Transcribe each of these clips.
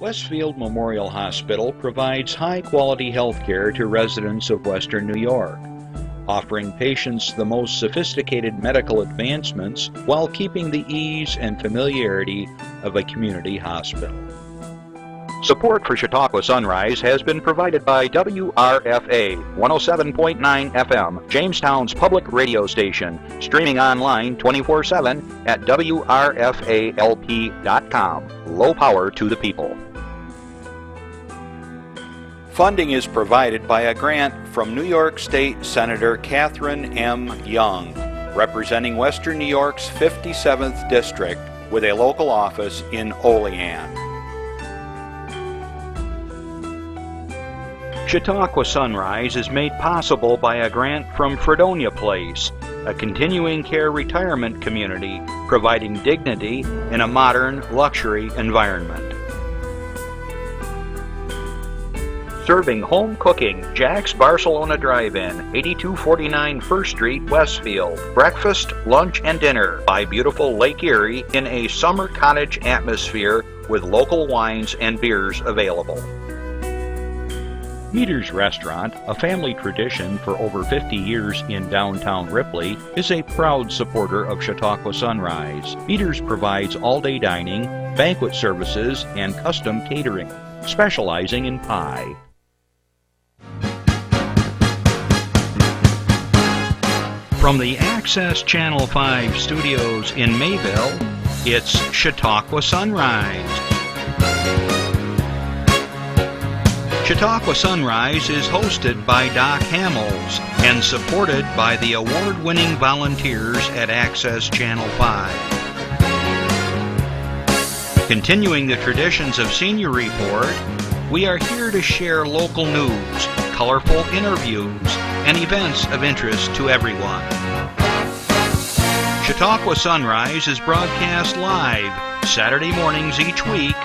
Westfield Memorial Hospital provides high-quality health care to residents of Western New York, offering patients the most sophisticated medical advancements while keeping the ease and familiarity of a community hospital. Support for Chautauqua Sunrise has been provided by WRFA 107.9 FM, Jamestown's public radio station, streaming online 24/7 at WRFALP.com. Low power to the people. Funding is provided by a grant from New York State Senator Catherine M. Young, representing Western New York's 57th District with a local office in Olean. Chautauqua Sunrise is made possible by a grant from Fredonia Place, a continuing care retirement community providing dignity in a modern luxury environment. Serving home cooking, Jack's Barcelona Drive-In, 8249 First Street, Westfield. Breakfast, lunch, and dinner by beautiful Lake Erie in a summer cottage atmosphere with local wines and beers available. Meter's Restaurant, a family tradition for over 50 years in downtown Ripley, is a proud supporter of Chautauqua Sunrise. Meter's provides all-day dining, banquet services, and custom catering, specializing in pie. From the Access Channel 5 studios in Mayville, it's Chautauqua Sunrise. Chautauqua Sunrise is hosted by Doc Hamels and supported by the award-winning volunteers at Access Channel 5. Continuing the traditions of Senior Report, we are here to share local news, colorful interviews, and events of interest to everyone. Chautauqua Sunrise is broadcast live Saturday mornings each week,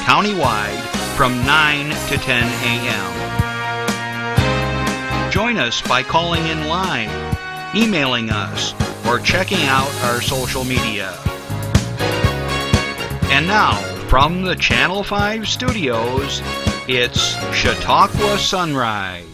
countywide, from 9 to 10 a.m. Join us by calling in live, emailing us, or checking out our social media. And now, from the Channel 5 studios, it's Chautauqua Sunrise.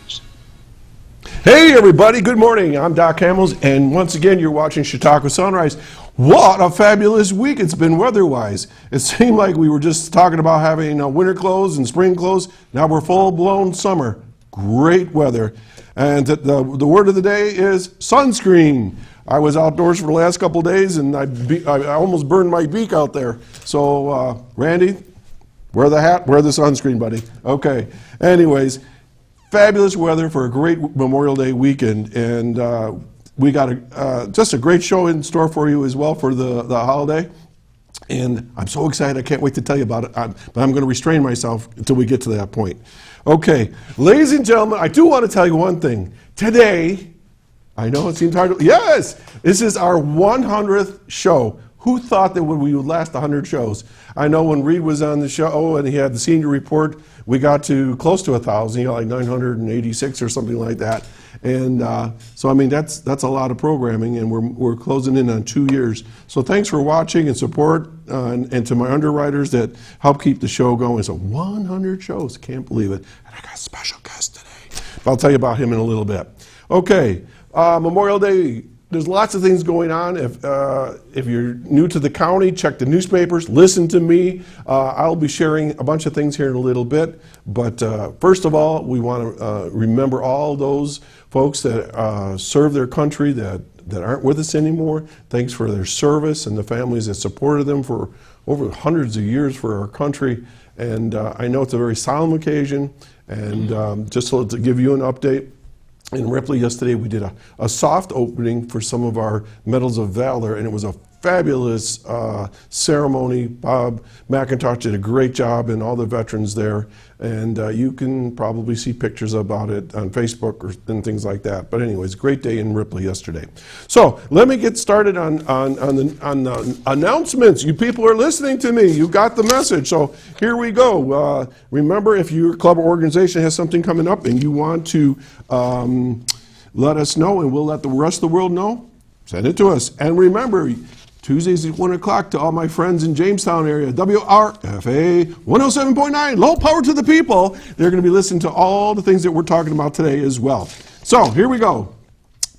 Hey everybody, good morning. I'm Doc Hamels, and once again you're watching Chautauqua Sunrise. What a fabulous week it's been weather-wise. It seemed like we were just talking about having winter clothes and spring clothes. Now we're full-blown summer. Great weather. And the word of the day is sunscreen. I was outdoors for the last couple of days, and I almost burned my beak out there. So, Randy, wear the hat, wear the sunscreen, buddy. Okay. Anyways, fabulous weather for a great Memorial Day weekend, and we got just a great show in store for you as well for the holiday. And I'm so excited, I can't wait to tell you about it, but I'm going to restrain myself until we get to that point. Okay, ladies and gentlemen, I do want to tell you one thing. Today, I know it seems hard to, yes, this is our 100th show. Who thought that we would last 100 shows? I know when Reed was on the show and he had the Senior Report, we got to close to 1,000, like 986 or something like that. And so, I mean, that's a lot of programming, and we're closing in on 2 years. So thanks for watching and support, and to my underwriters that help keep the show going. So 100 shows, can't believe it. And I got a special guest today. I'll tell you about him in a little bit. Okay, Memorial Day. There's lots of things going on. If you're new to the county, check the newspapers, listen to me. I'll be sharing a bunch of things here in a little bit. But first of all, we want to remember all those folks that serve their country that aren't with us anymore. Thanks for their service and the families that supported them for over hundreds of years for our country. And I know it's a very solemn occasion. And just to give you an update, in Ripley yesterday, we did a soft opening for some of our Medals of Valor, and it was a fabulous ceremony. Bob McIntosh did a great job, and all the veterans there. And you can probably see pictures about it on Facebook and things like that. But anyways, great day in Ripley yesterday. So let me get started on the announcements. You people are listening to me. You got the message. So here we go. Remember, if your club or organization has something coming up and you want to let us know, and we'll let the rest of the world know, send it to us. And remember, Tuesdays at 1 o'clock to all my friends in Jamestown area, WRFA 107.9, low power to the people. They're going to be listening to all the things that we're talking about today as well. So here we go.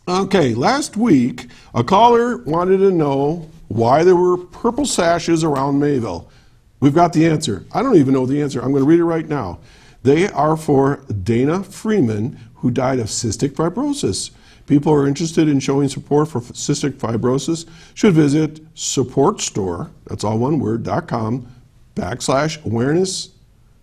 Okay, last week, a caller wanted to know why there were purple sashes around Mayville. We've got the answer. I don't even know the answer. I'm going to read it right now. They are for Dana Freeman, who died of cystic fibrosis. People who are interested in showing support for cystic fibrosis should visit supportstore, that's all one word, .com/awareness,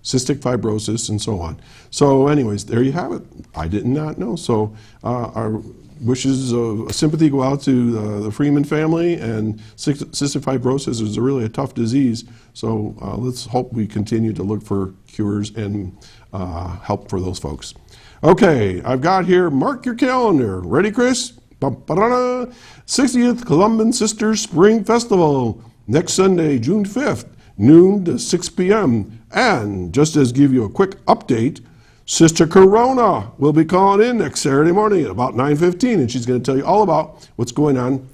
cystic fibrosis, and so on. So anyways, there you have it. I did not know. So our wishes of sympathy go out to the Freeman family, and cystic fibrosis is really a tough disease. So let's hope we continue to look for cures and help for those folks. Okay, I've got here, mark your calendar. Ready, Chris? 60th Columban Sisters Spring Festival, next Sunday, June 5th, noon to 6 p.m. And just as give you a quick update, Sister Corona will be calling in next Saturday morning at about 9:15, and she's going to tell you all about what's going on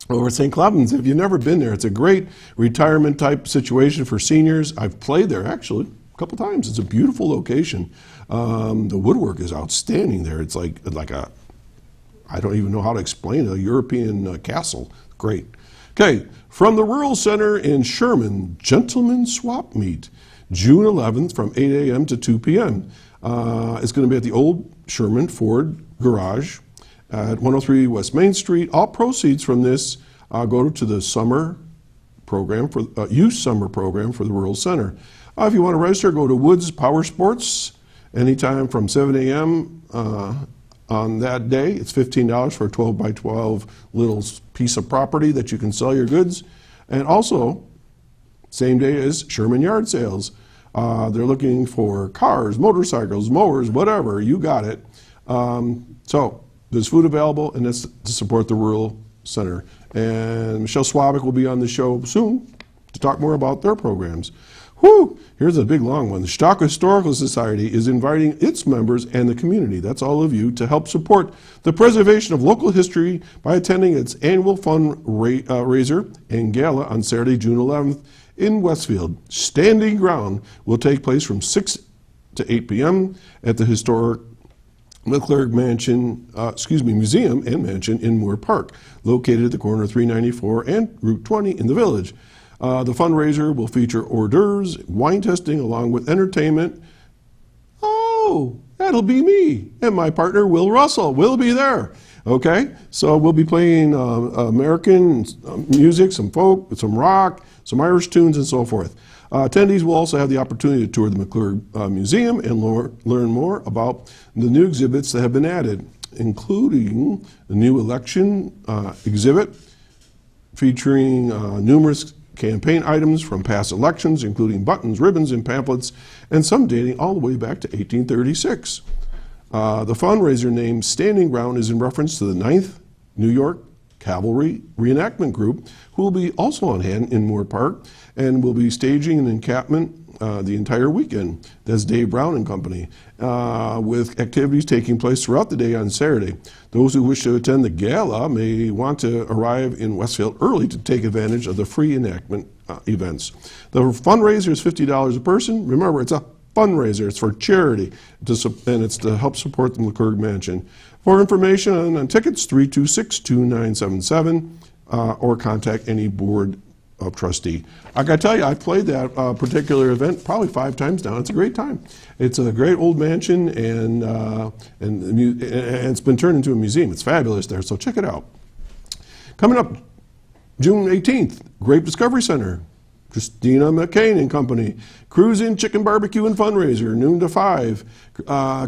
over at St. Clement's. If you've never been there, it's a great retirement type situation for seniors. I've played there actually a couple times. It's a beautiful location. The woodwork is outstanding there. It's like a, I don't even know how to explain it, a European castle. Great. Okay, from the Rural Center in Sherman, Gentleman Swap Meet, June 11th from 8 a.m. to 2 p.m. It's going to be at the old Sherman Ford Garage at 103 West Main Street. All proceeds from this go to the summer program for youth summer program for the Rural Center. If you want to register, go to Woods Power Sports anytime from 7 a.m. On that day. It's $15 for a 12 by 12 little piece of property that you can sell your goods. And also, same day as Sherman Yard Sales. They're looking for cars, motorcycles, mowers, whatever. You got it. So there's food available, and that's to support the Rural Center. And Michelle Swabick will be on the show soon to talk more about their programs. Whew, here's a big long one. The Chautauqua Historical Society is inviting its members and the community, that's all of you, to help support the preservation of local history by attending its annual fundraiser and gala on Saturday, June 11th in Westfield. Standing Ground will take place from 6 to 8 p.m. at the historic McClurg Museum and Mansion in Moore Park, located at the corner of 394 and Route 20 in the Village. The fundraiser will feature hors d'oeuvres, wine testing, along with entertainment. Oh, that'll be me and my partner Will Russell. We'll be there. Okay, so we'll be playing American music, some folk, some rock, some Irish tunes, and so forth. Attendees will also have the opportunity to tour the McClurg Museum and learn more about the new exhibits that have been added, including the new election exhibit featuring numerous campaign items from past elections, including buttons, ribbons, and pamphlets, and some dating all the way back to 1836. The fundraiser named Standing Ground is in reference to the 9th New York Cavalry Reenactment Group, who will be also on hand in Moore Park and will be staging an encampment the entire weekend. That's Dave Brown and Company, with activities taking place throughout the day on Saturday. Those who wish to attend the gala may want to arrive in Westfield early to take advantage of the free enactment events. The fundraiser is $50 a person. Remember, it's a fundraiser. It's for charity, and it's to help support the McClurg Mansion. For information on tickets, 326-2977, or contact any board of trustee. I got to tell you, I've played that particular event probably 5 times now. It's a great time. It's a great old mansion, and it's been turned into a museum. It's fabulous there, so check it out. Coming up June 18th, Grape Discovery Center. Christina McCain and Company. Cruise-In Chicken Barbecue and Fundraiser, noon to 5.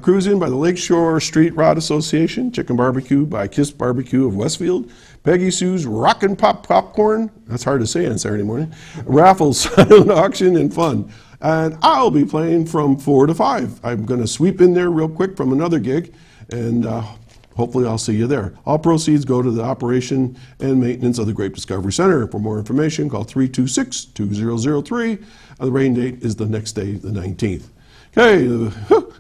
Cruise-In by the Lakeshore Street Rod Association. Chicken Barbecue by Kiss Barbecue of Westfield. Peggy Sue's Rockin' Pop Popcorn. That's hard to say on Saturday morning. Raffles, silent auction, and fun. And I'll be playing from 4 to 5. I'm going to sweep in there real quick from another gig, and hopefully I'll see you there. All proceeds go to the operation and maintenance of the Grape Discovery Center. For more information, call 326-2003. The rain date is the next day, the 19th. Okay,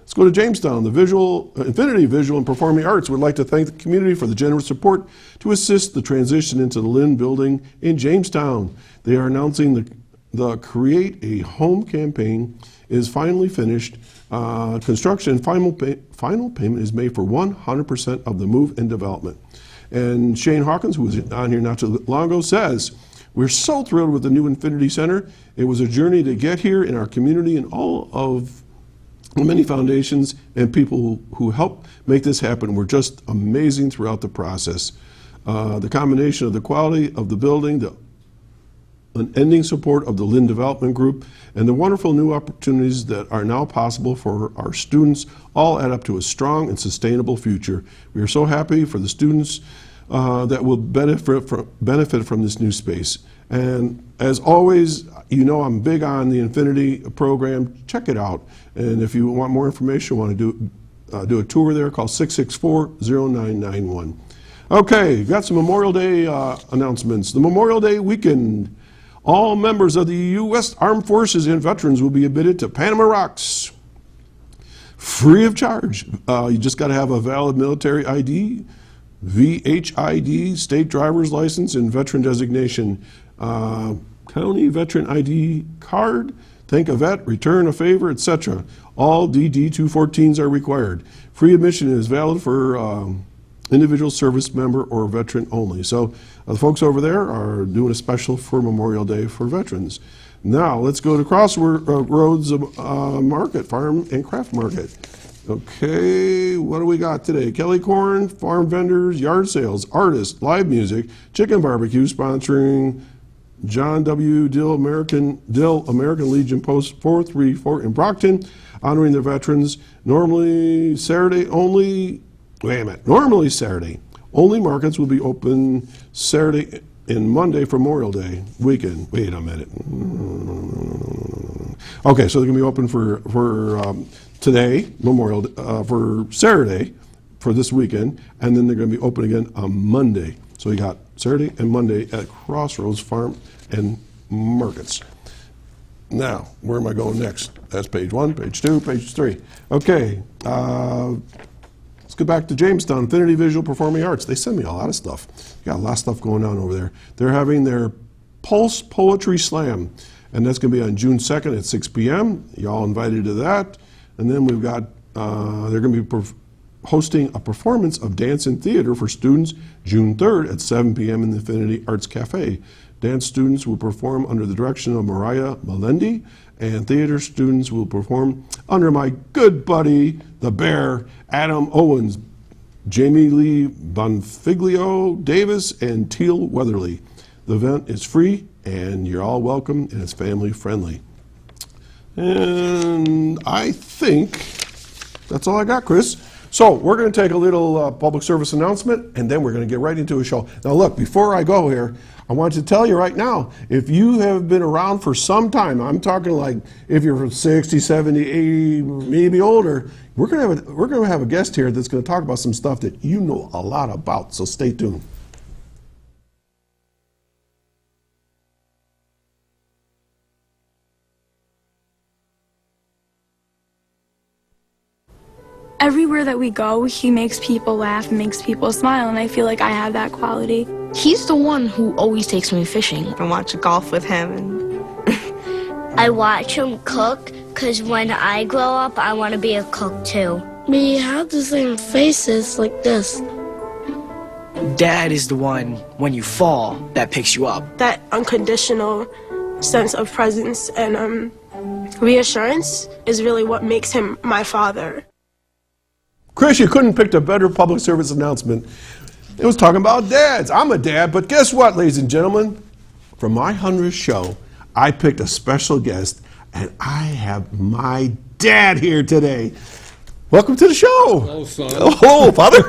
Let's go to Jamestown. The Infinity Visual and Performing Arts would like to thank the community for the generous support to assist the transition into the Lynn Building in Jamestown. They are announcing the Create a Home campaign is finally finished. Construction final payment is made for 100% of the move and development. And Shane Hawkins, who was on here not too long ago, says, "We're so thrilled with the new Infinity Center. It was a journey to get here in our community and all of the many foundations and people who helped make this happen were just amazing throughout the process. The combination of the quality of the building, the unending support of the Lynn Development Group, and the wonderful new opportunities that are now possible for our students all add up to a strong and sustainable future. We are so happy for the students that will benefit from this new space." And as always, you know I'm big on the Infinity program. Check it out. And if you want more information, want to do a tour there, call 664-0991. Okay, got some Memorial Day announcements. The Memorial Day weekend. All members of the U.S. Armed Forces and veterans will be admitted to Panama Rocks free of charge. You just got to have a valid military ID, VHID, state driver's license, and veteran designation. County veteran ID card, thank a vet, return a favor, etc. All DD-214s are required. Free admission is valid for individual service member or veteran only. So the folks over there are doing a special for Memorial Day for veterans. Now let's go to Crossroads Market, Farm and Craft Market. Okay, what do we got today? Kelly Corn, farm vendors, yard sales, artists, live music, chicken barbecue, sponsoring John W. Dill American Legion Post 434 in Brockton, honoring the veterans. Normally Saturday. Only markets will be open Saturday and Monday for Memorial Day weekend. Wait a minute. Okay, so they're going to be open for today, for Saturday, for this weekend, and then they're going to be open again on Monday. So you got Saturday and Monday at Crossroads Farm and Markets. Now, where am I going next? That's page 1, page 2, page 3. Okay, let's go back to Jamestown, Infinity Visual Performing Arts. They send me a lot of stuff. Got a lot of stuff going on over there. They're having their Pulse Poetry Slam, and that's going to be on June 2nd at 6 p.m. Y'all invited to that. And then we've got, they're going to be hosting a performance of dance and theater for students June 3rd at 7 p.m. in the Infinity Arts Cafe. Dance students will perform under the direction of Mariah Melendi, and theater students will perform under my good buddy, the Bear, Adam Owens, Jamie Lee Bonfiglio Davis, and Teal Weatherly. The event is free, and you're all welcome, and it's family friendly. And I think that's all I got, Chris. So we're going to take a little public service announcement, and then we're going to get right into a show. Now look, before I go here, I want to tell you right now, if you have been around for some time, I'm talking like if you're 60, 70, 80, maybe older, we're going to have a guest here that's going to talk about some stuff that you know a lot about, so stay tuned. Everywhere that we go, he makes people laugh and makes people smile, and I feel like I have that quality. He's the one who always takes me fishing. I watch golf with him. I watch him cook, because when I grow up, I want to be a cook too. We have the same faces like this. Dad is the one, when you fall, that picks you up. That unconditional sense of presence and reassurance is really what makes him my father. Chris, you couldn't pick a better public service announcement. It was talking about dads. I'm a dad, but guess what, ladies and gentlemen? For my 100th show, I picked a special guest, and I have my dad here today. Welcome to the show. Hello, son. Oh, father.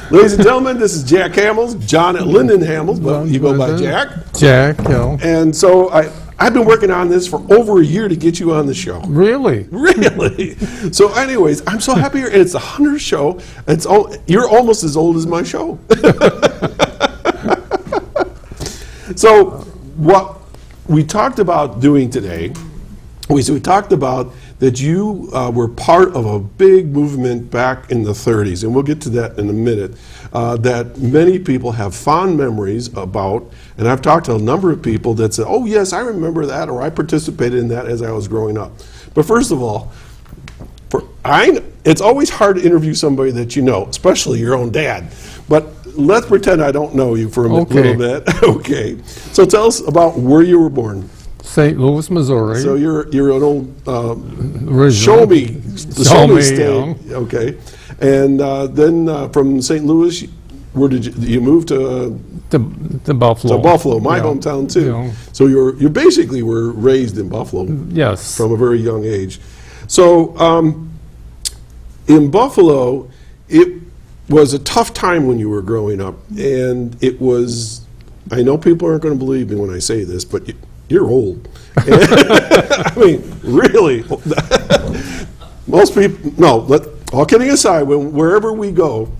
Ladies and gentlemen, this is Jack Hamels, John at Lyndon Hamels, but you go by Jack. Jack, yeah. And so I've been working on this for over a year to get you on the show. Really? Really? So anyways, I'm so happy here. And it's the 100th show. You're almost as old as my show. So what we talked about doing today we talked about that you were part of a big movement back in the 30s, and we'll get to that in a minute, that many people have fond memories about, and I've talked to a number of people that said, oh yes, I remember that, or I participated in that as I was growing up. But first of all, it's always hard to interview somebody that you know, especially your own dad. But let's pretend I don't know you for a little bit. Okay. So tell us about where you were born. St. Louis, Missouri. So you're an old show me state. Okay. And then from St. Louis, where did you move to? To Buffalo. To Buffalo, my hometown too. Yeah. So you basically were raised in Buffalo. Yes. From a very young age. So in Buffalo, it was a tough time when you were growing up, and it was. I know people aren't going to believe me when I say this, but you're old. I mean, really. Most people, no, all kidding aside, wherever we go,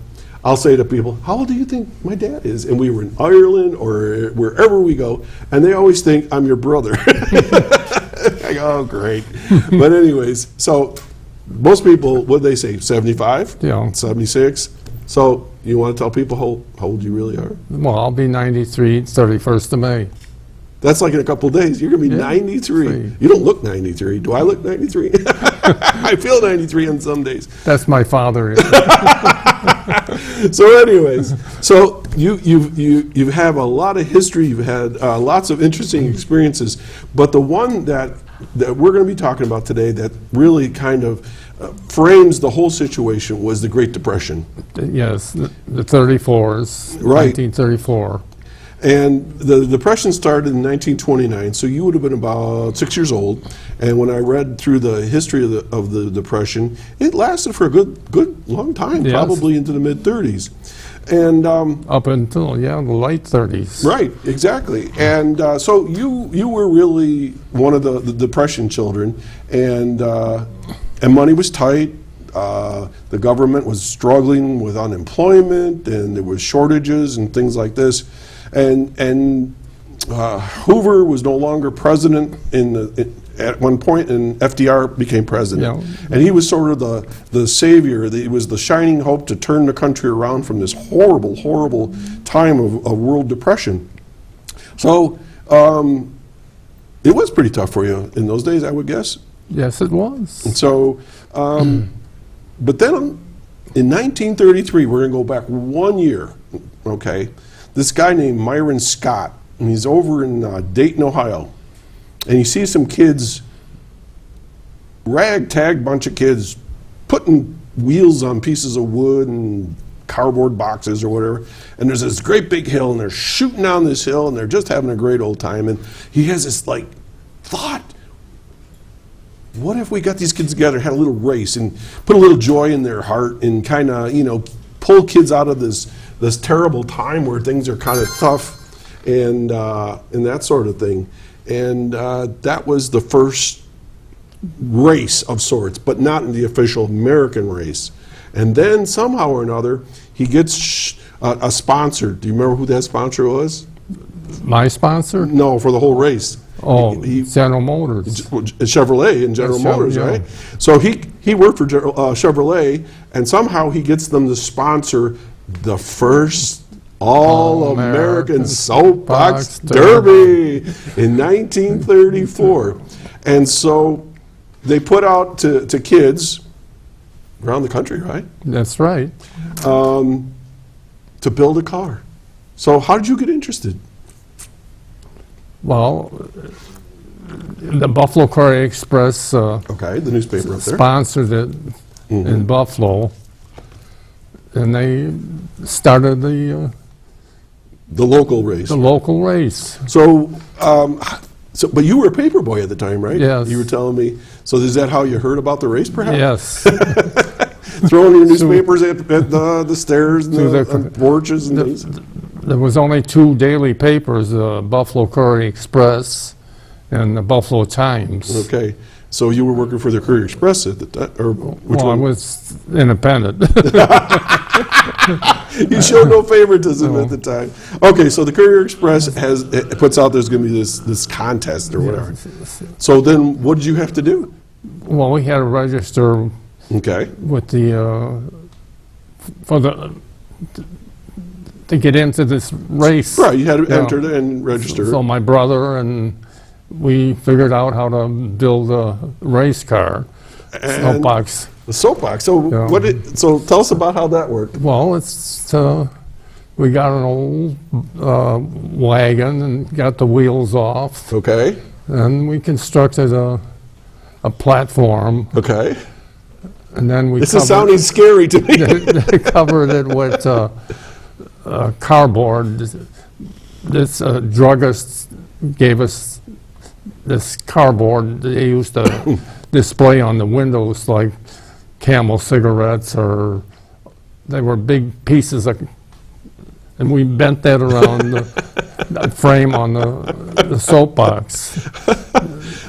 I'll say to people, how old do you think my dad is? And we were in Ireland or wherever we go, and they always think I'm your brother. I go, oh, great. But anyways, so most people, what do they say, 75? Yeah. 76? So you want to tell people how old you really are? Well, I'll be 93, 31st of May. That's like in a couple of days. You're going to be 93. You don't look 93. Do I look 93? I feel 93 on some days. That's my father. So anyways, so you have a lot of history. You've had lots of interesting experiences. But the one that we're going to be talking about today that really kind of frames the whole situation was the Great Depression. Yes, the 34s, right. 1934. And the Depression started in 1929, so you would have been about 6 years old. And when I read through the history of the Depression, it lasted for a good long time, yes. Probably into the mid-30s. And up until, the late 30s. Right, exactly. And so you were really one of the Depression children, and money was tight. The government was struggling with unemployment, and there was shortages and things like this. And Hoover was no longer president at one point, and FDR became president. Yeah. And he was sort of the savior. He was the shining hope to turn the country around from this horrible, horrible time of world depression. So it was pretty tough for you in those days, I would guess. Yes, it was. And so, but then in 1933, we're going to go back 1 year, okay? This guy named Myron Scott, and he's over in Dayton, Ohio, and he sees some kids, ragtag bunch of kids, putting wheels on pieces of wood and cardboard boxes or whatever, and there's this great big hill, and they're shooting down this hill, and they're just having a great old time, and he has this thought, what if we got these kids together, had a little race, and put a little joy in their heart, and kind of, pull kids out of this terrible time where things are kind of tough and that sort of thing. And that was the first race of sorts, but not in the official American race. And then somehow or another, he gets a sponsor. Do you remember who that sponsor was? My sponsor? No, for the whole race. Oh, General Motors. Chevrolet and General Motors, right? So he worked for Chevrolet, and somehow he gets them to sponsor the first All-American Soapbox Derby in 1934. And so they put out to kids around the country, right? That's right. To build a car. So how did you get interested? Well, the Buffalo Courier Express the newspaper up there sponsored it in Buffalo, and they started the local race. The local race. So, but you were a paper boy at the time, right? Yes. You were telling me. So is that how you heard about the race, perhaps? Yes. Throwing your newspapers at the stairs and the porches and things. There was only two daily papers, the Buffalo Courier Express and the Buffalo Times. Okay. So you were working for the Courier Express at the time, or which one? I was independent. You show no favoritism at the time. Okay, so the Courier Express puts out there's going to be this contest or whatever. So then, what did you have to do? Well, we had to register Okay. with the to get into this race. Right, you had to enter and register. So my brother and we figured out how to build a race car, soapbox. The soapbox. So so tell us about how that worked. Well, it's we got an old wagon and got the wheels off, Okay. and we constructed a platform, Okay. and then we This is sounding scary to me. covered it with cardboard. This druggist gave us this cardboard they used to display on the windows like Camel cigarettes, or they were big pieces of, and we bent that around the frame on the soapbox.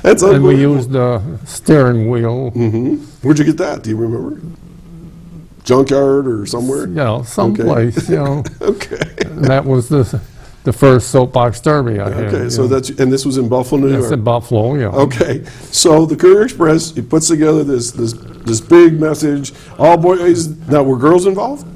That's And we unbelievable. used the steering wheel, Where'd you get that? Do you remember? Junkyard or somewhere? someplace, Okay. And that was the first soapbox derby I had. Okay, so and this was in Buffalo, New That's York. in Buffalo, Okay, so the Courier Express, it puts together this big message. All boys. Now, were girls involved?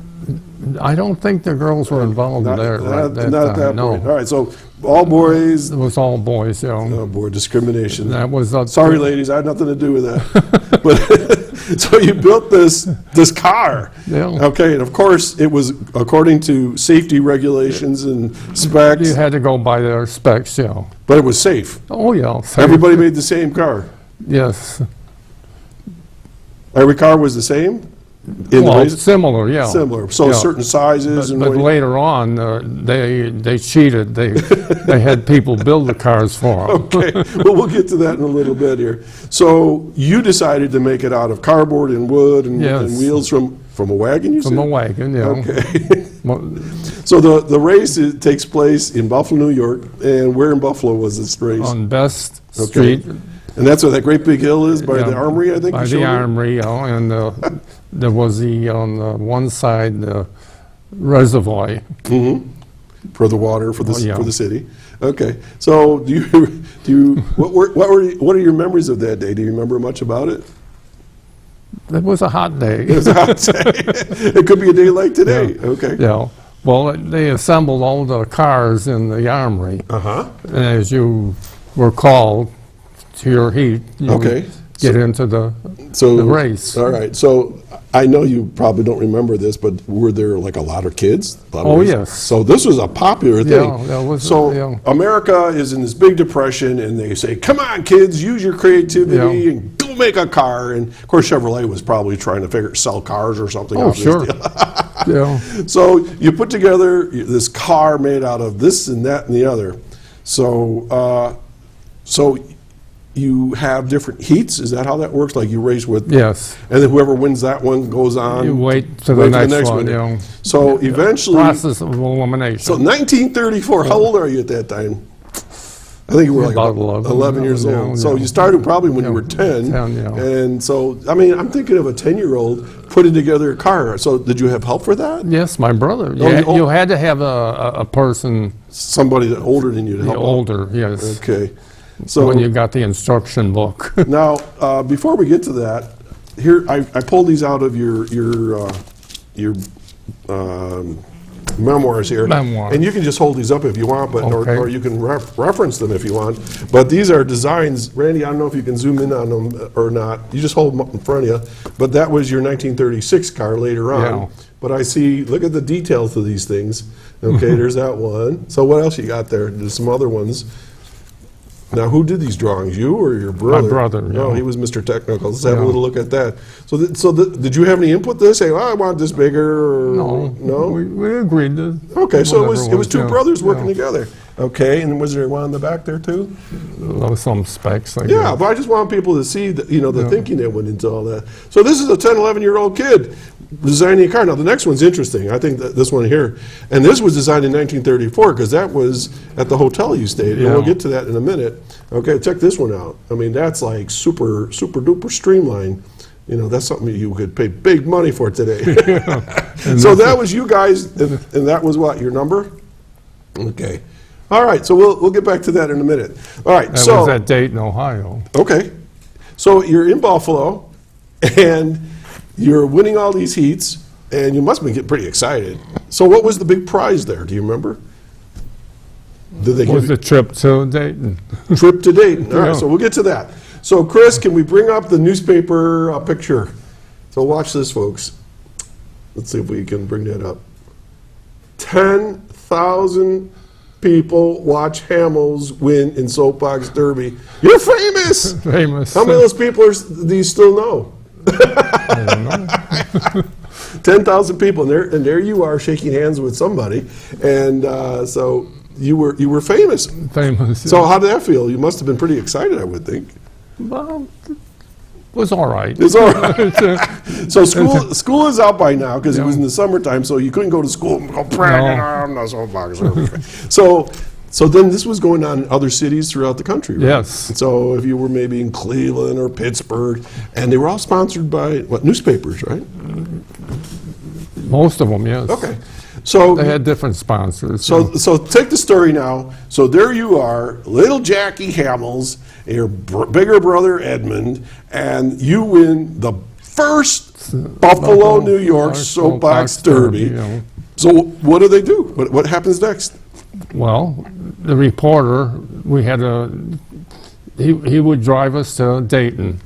I don't think the girls were involved there at that not at that time, no. point. All right, so all boys. It was all boys, Oh boy, discrimination. That was Sorry, ladies, I had nothing to do with that. But so you built this car. Yeah. Okay, and of course it was according to safety regulations and specs. You had to go by their specs, But it was safe. Oh, yeah. Everybody made the same car. Yes. Every car was the same. In Well, the race? similar, yeah. Similar. So Yeah. certain sizes and But what- later on, they cheated. They had people build the cars for them. Okay, well, we'll get to that in a little bit here. So you decided to make it out of cardboard and wood and, Yes. and wheels from a wagon, you From said? a wagon, yeah. Okay. Well, So the race takes place in Buffalo, New York, and where in Buffalo was this race? on Best Okay. Street. And that's where that great big hill is by Yeah, the Armory, I think. By you the showed me? Armory, and there was on the one side, the reservoir. For the water for the Oh, yeah. for the city. Okay, so what are your memories of that day? Do you remember much about it? It was a hot day. It could be a day like today. Okay. Yeah. Well, they assembled all the cars in the Armory. Uh-huh. And as you were called to your heat, you Okay. would get into the So race. All right. So I know you probably don't remember this, but were there like a lot of kids? A lot of Oh, races? yes. So this was a popular thing. Yeah, that was- so yeah. America is in this big depression, and they say, "Come on, kids, use your creativity Yeah. and go make a car." And of course, Chevrolet was probably trying to sell cars or something. Oh, obviously. sure. Yeah. So you put together this car made out of this and that and the other. So you have different heats. Is that how that works? Like you race with, Yes. and then whoever wins that one goes on. You wait to the next one, So eventually, Process of elimination. so 1934. How old are you at that time? I think you were like About 11 years yeah, old. So yeah. you started probably when you Yeah, were 10. 10, yeah. And so, I mean, I'm thinking of a 10-year-old putting together a car. So did you have help for that? Yes, my brother. Oh, You had to have a person Somebody that older than you to help out. older, yes, Okay. So when you got the instruction book. now, before we get to that, here I pulled these out of your memoirs here, Memoirs. and you can just hold these up if you want, but Okay. or you can reference them if you want. But these are designs, Randy. I don't know if you can zoom in on them or not. You just hold them up in front of you. But that was your 1936 car later on. Yeah. But I see, look at the details of these things. Okay, there's that one. So what else you got there? There's some other ones. Now, who did these drawings? You or your brother? brother, No, yeah. he was Mr. Technical. Let's have a Yeah. little look at that. So, did you have any input to this? Say, I want this bigger. Or, no. We agreed to. Okay, so it whatever was two yeah, brothers working yeah. together. Okay, and was there one in the back there too? There was some specs. I Yeah, guess. but I just want people to see the thinking that went into all that. So this is a 10, 11-year-old kid designing a car. Now the next one's interesting. I think that this one here, and this was designed in 1934 because that was at the hotel you stayed, and Yeah. we'll get to that in a minute. Okay, check this one out. I mean, that's like super duper streamlined. You know, that's something you could pay big money for today. So that was you guys, and that was what, your number? Okay. All right, so we'll get back to that in a minute. All right, That so. was at Dayton, Ohio. Okay. So you're in Buffalo, and you're winning all these heats, and you must be getting pretty excited. So what was the big prize there? Do you remember? Did they Was give the trip to Dayton. you trip to Dayton? All right, Yeah. so we'll get to that. So Chris, can we bring up the newspaper picture? So watch this, folks. Let's see if we can bring that up. 10,000 people watch Hamels win in Soapbox Derby. You're famous! Famous. How many of those people do you still know? I don't know. 10,000 people, and there you are shaking hands with somebody, and so you were famous. Famous. So how did that feel? You must have been pretty excited, I would think. Well, it was all right. It's all right. So school is out by now because it was in the summertime, so you couldn't go to school and go bragging, I'm not Soapbox. So then this was going on in other cities throughout the country, right? Yes. So if you were maybe in Cleveland or Pittsburgh, and they were all sponsored by, what, newspapers, right? Most of them, yes. Okay. So They had different sponsors. So take the story now. So there you are, little Jackie Hamels, and your bigger brother Edmund, and you win the first Buffalo, New York Soapbox Derby. Yeah. So what do they do? What happens next? Well, the reporter, he would drive us to Dayton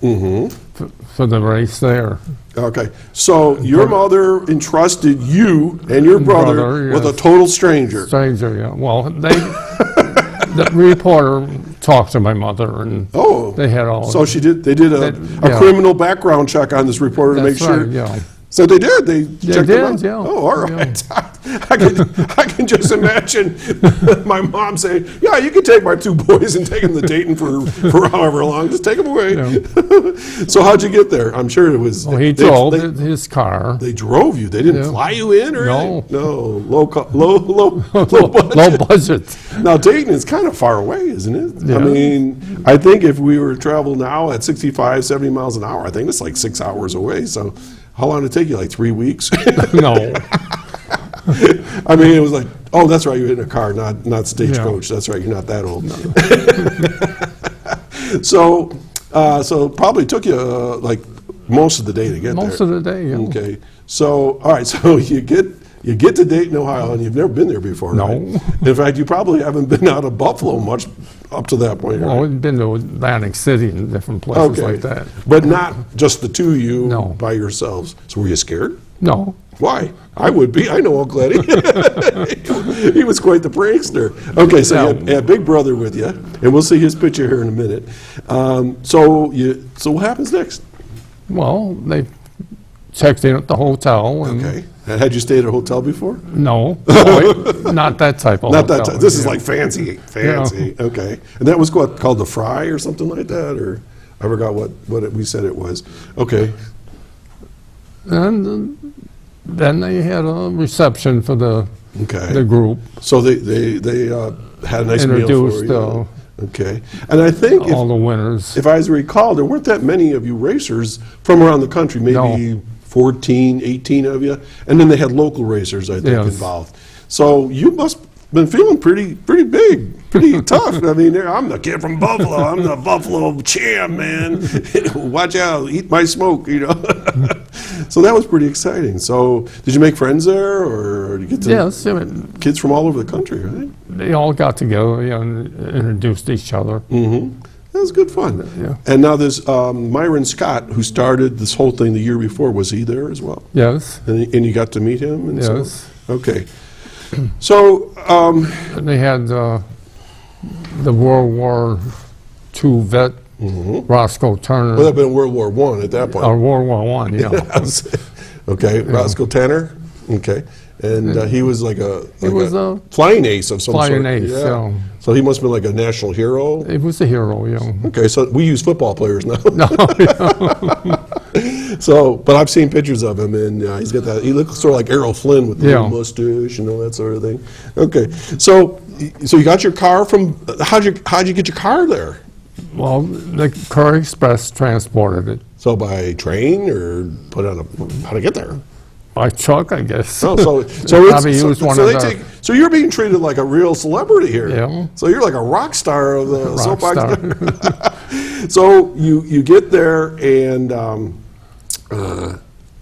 for the race there. Okay. So your mother entrusted you and your brother with a total stranger. Stranger, yeah. Well, the reporter talked to my mother, and they had all. So they did a criminal background check on this reporter to make sure. Right, yeah. So they did. They checked him out. Yeah. Oh, all right. Yeah. I can just imagine my mom saying, "Yeah, you can take my two boys and take them to Dayton for however long. Just take them away." Yeah. So how'd you get there? I'm sure it was. Well, he drove his car. They drove you. They didn't fly you in, or anything? No. Low budget. Low budget. Now Dayton is kind of far away, isn't it? Yeah. I mean, I think if we were to travel now at 65, 70 miles an hour, I think it's like 6 hours away. So. How long did it take you? Like 3 weeks? No. I mean, it was like, oh, that's right, you're in a car, not stagecoach. Yeah. That's right, you're not that old. No. So probably took you like most of the day to get there. Most of the day, yeah. Okay. So, all right, so you get to Dayton, Ohio, and you've never been there before, no. Right? In fact, you probably haven't been out of Buffalo much up to that point, well, right? we've been to Atlantic City and different places like that. But not just the two of you by yourselves. So were you scared? No. Why? I would be. I know Uncle Eddie. He was quite the prankster. Okay, so you had Big Brother with you, and we'll see his picture here in a minute. So what happens next? Well, they checked in at the hotel. And okay. And had you stayed at a hotel before? No. Not that type of Not hotel. that type. This is like fancy. Yeah. Okay. And that was what, called the Fry or something like that? Or I forgot what we said it was. Okay. And then they had a reception for the group. So they had a nice meal for you. Okay. And I think all the winners. If I recall, there weren't that many of you racers from around the country, maybe 14, 18 of you. And then they had local racers, I think, involved. So you must have been feeling pretty big, pretty tough. I mean, I'm the kid from Buffalo. I'm the Buffalo champ, man. Watch out, eat my smoke, you know. So that was pretty exciting. So did you make friends there, or did you get to kids from all over the country, right? They all got together and introduced each other. Mm-hmm. That was good fun. Yeah. And now there's Myron Scott, who started this whole thing the year before. Was he there as well? Yes. And you got to meet him? And yes. So? Okay. So they had the World War II vet, Roscoe Turner. Well, that had been World War I at that point. World War I, yeah. Yes. Okay, Roscoe Tanner. Okay. And he was like a flying ace of some sort. Flying ace, yeah. So he must have been like a national hero. He was a hero, yeah. Okay, so we use football players now. No, yeah. So, but I've seen pictures of him, and he's got that. He looks sort of like Errol Flynn with the little mustache, that sort of thing. Okay, so you got your car from. How'd you get your car there? Well, the Courier Express transported it. So by train or put on how to get there? By truck, I guess. Oh, so Probably used one of they the- so you're being treated like a real celebrity here. Yeah. So you're like a rock star of the Rock soapbox. So you get there and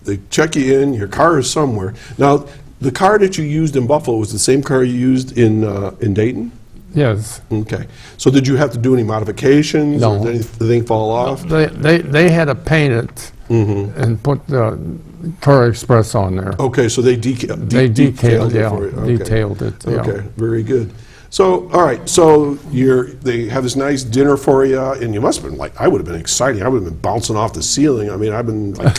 they check you in. Your car is somewhere. Now, the car that you used in Buffalo was the same car you used in Dayton? Yes. Okay. So did you have to do any modifications? No. Or did anything fall off? They had to paint it and put the Car Express on there. Okay, so they They detailed detailed, it for you. Okay. detailed it. Yeah. Okay, very good. So, all right, so they have this nice dinner for you, and you must have been like, I would have been excited. I would have been bouncing off the ceiling. I mean, I've been like,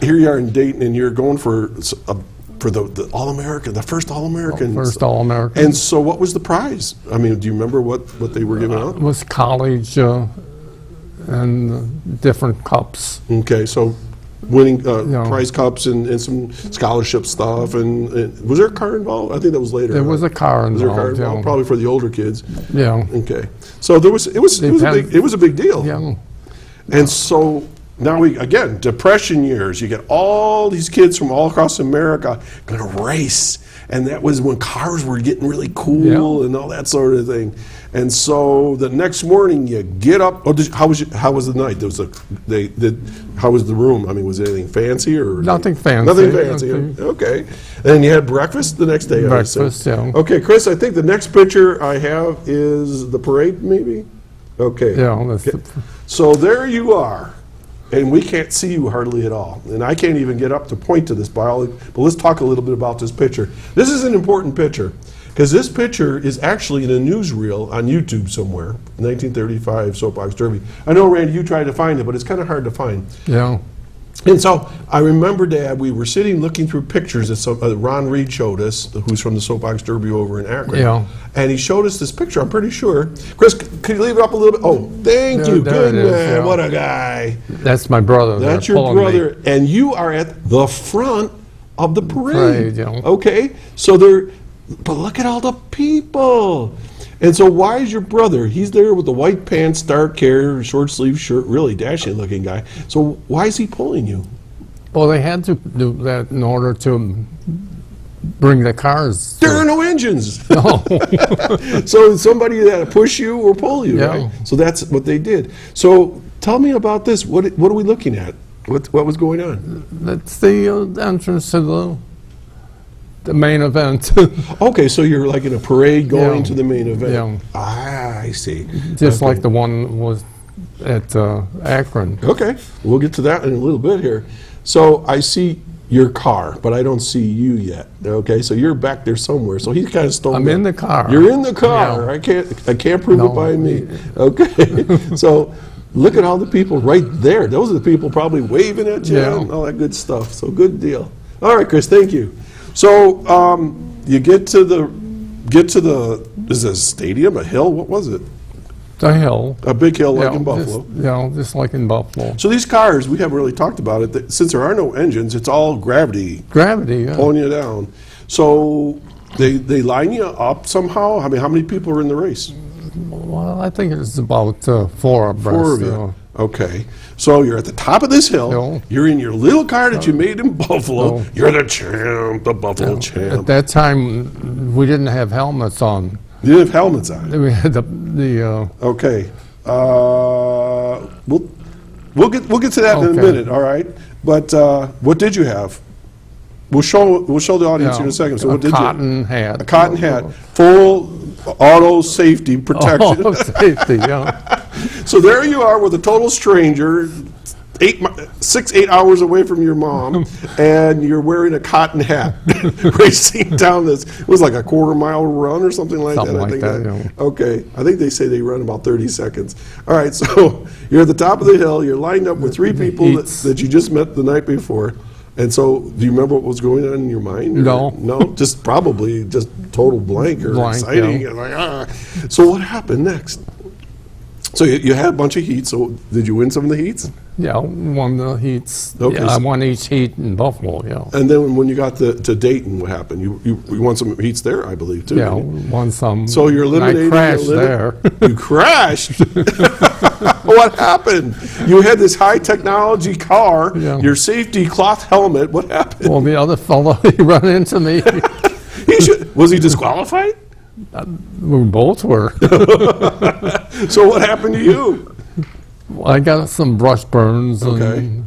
here you are in Dayton, and you're going for the All-American, the first All-American. First All-American. And so what was the prize? I mean, do you remember what they were giving out? It was college and different cups. Okay, so winning Yeah. prize cups and some scholarship stuff. And was there a car involved? I think that was later. There was a car Was there a car involved. involved? Yeah. Probably for the older kids. Yeah. Okay, so it was a big deal. Yeah. And so now again, Depression years. You get all these kids from all across America going to race, and that was when cars were getting really cool and all that sort of thing. And so the next morning you get up. Oh, how was the night? How was the room? I mean, was it anything fancy or Nothing fancy. Nothing fancy. Okay. And you had breakfast the next day. I assume. Breakfast, yeah. Okay, Chris. I think the next picture I have is the parade, maybe. Okay. Yeah. That's So there you are, and we can't see you hardly at all. And I can't even get up to point to this biology, but let's talk a little bit about this picture. This is an important picture, because this picture is actually in a newsreel on YouTube somewhere, 1935 Soapbox Derby. I know, Randy, you tried to find it, but it's kind of hard to find. yeah. And so I remember, Dad, we were sitting looking through pictures that Ron Reed showed us, who's from the Soapbox Derby over in Akron. Yeah. And he showed us this picture, I'm pretty sure. Chris, could you leave it up a little bit? Oh, thank you. There Good it is, man. yeah. What a guy. That's my brother. That's there your pulling me. brother. And you are at the front of the parade. Parade, yeah. Okay. So but look at all the people. And so why is your brother, he's there with the white pants, dark hair, short sleeve shirt, really dashing looking guy. So why is he pulling you? Well, they had to do that in order to bring the cars. There are no engines. No. So somebody that push you or pull you, Yeah. right? So that's what they did. So tell me about this. What are we looking at? What was going on? That's the entrance to the main event. Okay, so you're like in a parade going Yeah. to the main event. Yeah. Ah, I see. Just Okay. like the one was at Akron. Okay, we'll get to that in a little bit here. So I see your car, but I don't see you yet. Okay, so you're back there somewhere. So he's kind of stolen. I'm in the car. You're in the car. Yeah. I can't prove No. it by me. Okay, so look at all the people right there. Those are the people probably waving at you Yeah. and all that good stuff. So good deal. All right, Chris, thank you. So you get to the is it a stadium, a hill? What was it? The hill. A big hill like Yeah, in Buffalo. Just like in Buffalo. So these cars, we haven't really talked about it. Since there are no engines, it's all gravity Gravity, yeah. pulling you down. So they line you up somehow. I mean, how many people are in the race? Well, I think it's about 4 abreast. Four of you. Okay. So you're at the top of this hill. Hill. You're in your little car that you made in Buffalo. Oh. You're the champ, the Buffalo At champ. that time, we didn't have helmets on. You didn't have helmets on. We had the Okay. We'll get to that in a Okay. minute. All right. But what did you have? We'll show the audience in a second. So a what did cotton you? hat. A cotton hat, full auto safety protection. Oh, safety, yeah. So there you are with a total stranger, 8 hours away from your mom, and you're wearing a cotton hat, racing down this. It was like a quarter-mile run or something like Something that. like I think that, yeah. Okay, I think they say they run about 30 seconds. All right, so you're at the top of the hill. You're lined up with 3 people that you just met the night before. And so, do you remember what was going on in your mind? No. No? Just probably just total blank or Blank, exciting. yeah. And like, ah. So what happened next? So you had a bunch of heats. So did you win some of the heats? Yeah, won the heats. Okay, Yeah, I so- won each heat in Buffalo, yeah. And then when you got to Dayton, what happened? You won some heats there, I believe, too. Yeah, didn't you? won some. So you're eliminating. I crashed there. You crashed. What happened? You had this high technology car. Yeah. Your safety cloth helmet. What happened? Well, the other fellow, he ran into me. Was he disqualified? We both were. So what happened to you? I got some brush burns, Okay. and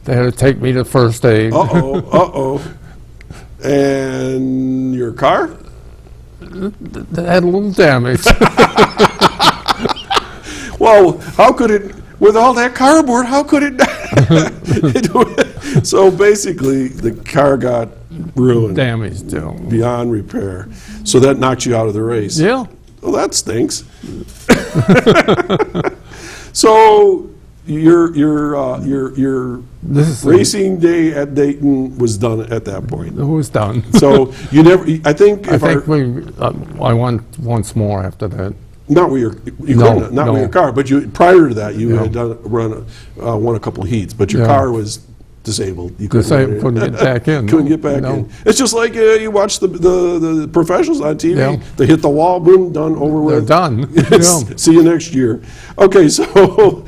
they had to take me to first aid. Uh-oh. And your car? They had a little damage. Well, how could it, with all that cardboard, how could it not? So basically, the car got ruined. Damaged, yeah. Beyond repair. So that knocks you out of the race. Yeah. Well, that stinks. So your This is racing day at Dayton was done at that point. It was done. So you never. I think I if think I won once more after that. not with your not with no. your car, but you prior to that you Yeah. had won a couple heats, but your Yeah. car was disabled. You Couldn't get back in. Couldn't no, get back no. in. It's just like you watch the professionals on TV. Yeah. They hit the wall, boom, done, over They're with. done. Yeah. See you next year. Okay, so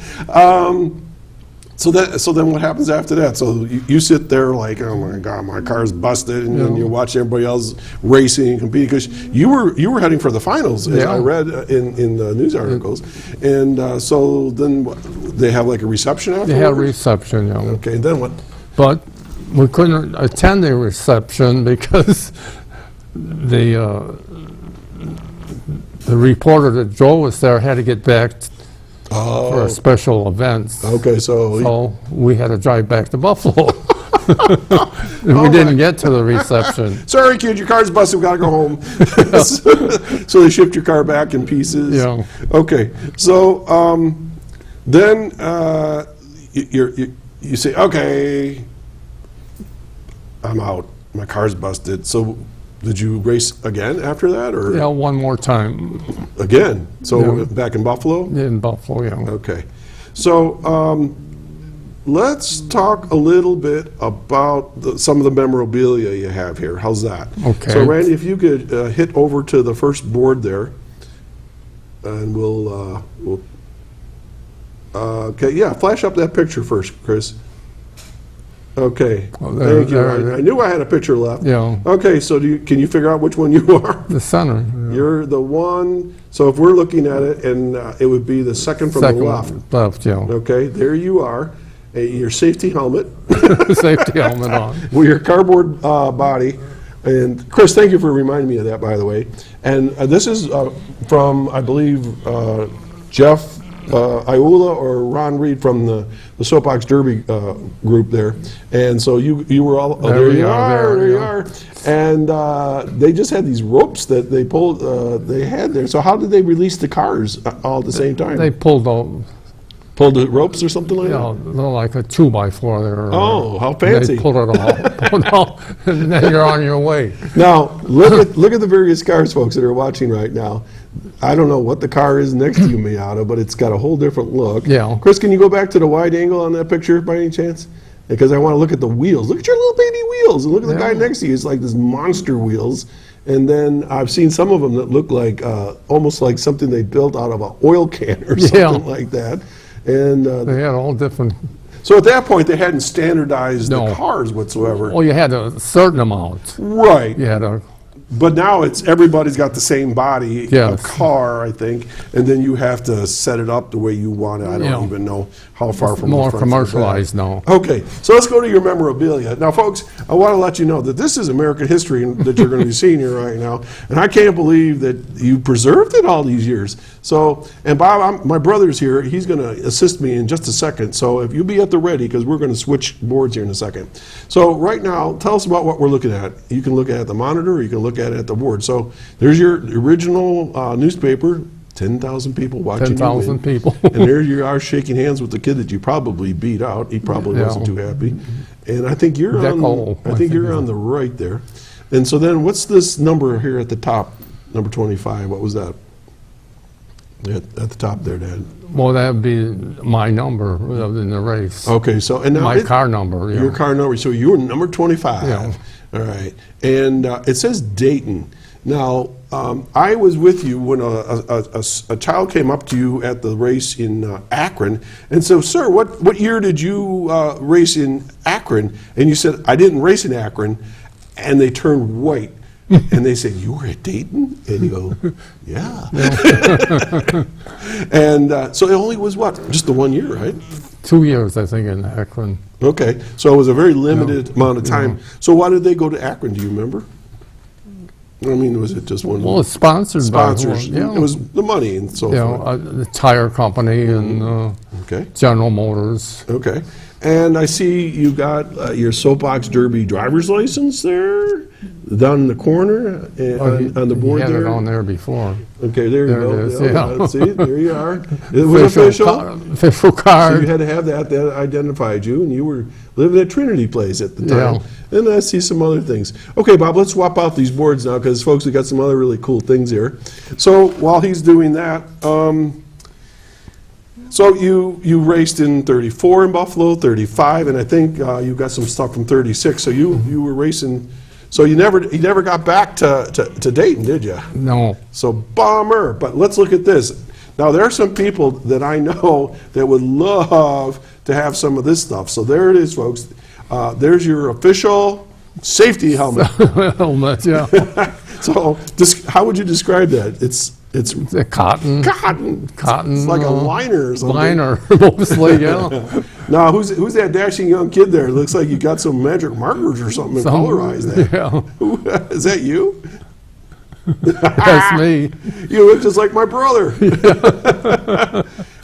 so then what happens after that? So you sit there like, oh my God, my car's busted, and then you watch everybody else racing and competing because you were heading for the finals, as Yeah. I read in the news articles, and so then they have like a reception afterwards. They had a reception, yeah. Okay, then what? But we couldn't attend the reception because the reporter that drove us there had to get back for a special event. Okay, so So we had to drive back to Buffalo. We didn't get to the reception. sorry, kid, your car's busted. We gotta go home. So they shipped your car back in pieces. Yeah. Okay. So then you say, okay, I'm out. My car's busted. So did you race again after that, or Yeah, one more time again? So Yeah. back in Buffalo. in Buffalo, yeah. Okay. So let's talk a little bit about some of the memorabilia you have here. How's that? Okay. So Randy, if you could hit over to the first board there, and we'll okay, yeah, flash up that picture first, Chris. Okay. Oh, there- Thank you. there- I knew I had a picture left. Yeah. Okay, so can you figure out which one you are? The center. Yeah. You're the one. So if we're looking at it, and it would be the second from Second the left. left, yeah. Okay, there you are. Your safety helmet Safety helmet on. with your cardboard body. And Chris, thank you for reminding me of that, by the way. And this is from, I believe, Jeff Iula or Ron Reed from the Soapbox Derby group there. And so you were all, oh, there you are, there you are. And they just had these ropes that they pulled, they had there. So how did they release the cars all at the same time? They pulled out, pulled the ropes or something like you that? know, they're like a 2x4 there. Oh, how fancy. They pulled it all, and then you're on your way. Now, look at the various cars, folks, that are watching right now. I don't know what the car is next to you, Miata, but it's got a whole different look. Yeah. Chris, can you go back to the wide angle on that picture by any chance? Because I want to look at the wheels. Look at your little baby wheels. And look at the guy next to you. It's like this monster wheels. And then I've seen some of them that look like almost like something they built out of an oil can or something like that. And They had all different, so at that point, they hadn't standardized the No. cars whatsoever. well, you had a certain amount. Right. You had a, But now it's everybody's got the same body, a Yes. car, I think, and then you have to set it up the way you want it. I don't Yeah. even know how far from more the front to the back. commercialized now. Okay, so let's go to your memorabilia. Now, folks, I want to let you know that this is American history that you're going to be seeing here right now, and I can't believe that you preserved it all these years. So, and Bob, my brother's here. He's going to assist me in just a second. So if you'll be at the ready, because we're going to switch boards here in a second. So right now, tell us about what we're looking at. You can look at it at the monitor, or you can look at it at the board. So there's your original newspaper. 10,000 people watching. 10,000 you win. people. And there you are shaking hands with the kid that you probably beat out. He probably Yeah. wasn't too happy. And I think you're on. Deco, I think you're on the right there. And so then, what's this number here at the top? Number 25. What was that? At the top there, Dad. Well, that would be my number in the race. Okay, so and now My car number, yeah. Your car number. So you were number 25. Yeah. All right, and it says Dayton. Now, I was with you when a child came up to you at the race in Akron, and so, sir, what year did you race in Akron? And you said, I didn't race in Akron, and they turned white. And they said, you were at Dayton? And you go, yeah. And so it only was what? Just the 1 year, right? 2 years, I think, in Akron. Okay, so it was a very limited amount of time. So why did they go to Akron? Do you remember? I mean, was it just one? Well, it's sponsored sponsors. by It was the money and so forth. the tire company and Okay. General Motors. Okay. And I see you got your Soapbox Derby driver's license there, down in the corner on the board He had there. it on there before. Okay, there you There go. it is, Yeah, yeah. see, there you are. It was official. Official So card. you had to have that identified you, and you were living at Trinity Place at the time. Yeah. And I see some other things. Okay, Bob, let's swap out these boards now, because folks, we got some other really cool things here. So while he's doing that, so you raced in 34 in Buffalo, 35, and I think you got some stuff from 36. So you were racing. So you never got back to Dayton, did you? No. So bummer. But let's look at this. Now there are some people that I know that would love to have some of this stuff. So there it is, folks. There's your official safety helmet. Helmet, yeah. So how would you describe that? It's A cotton. Cotton. It's like a liner or something. Liner, mostly, yeah. Now, who's that dashing young kid there? Looks like you got some magic markers or something and colorized that. Yeah. Is that you? That's me. You look just like my brother.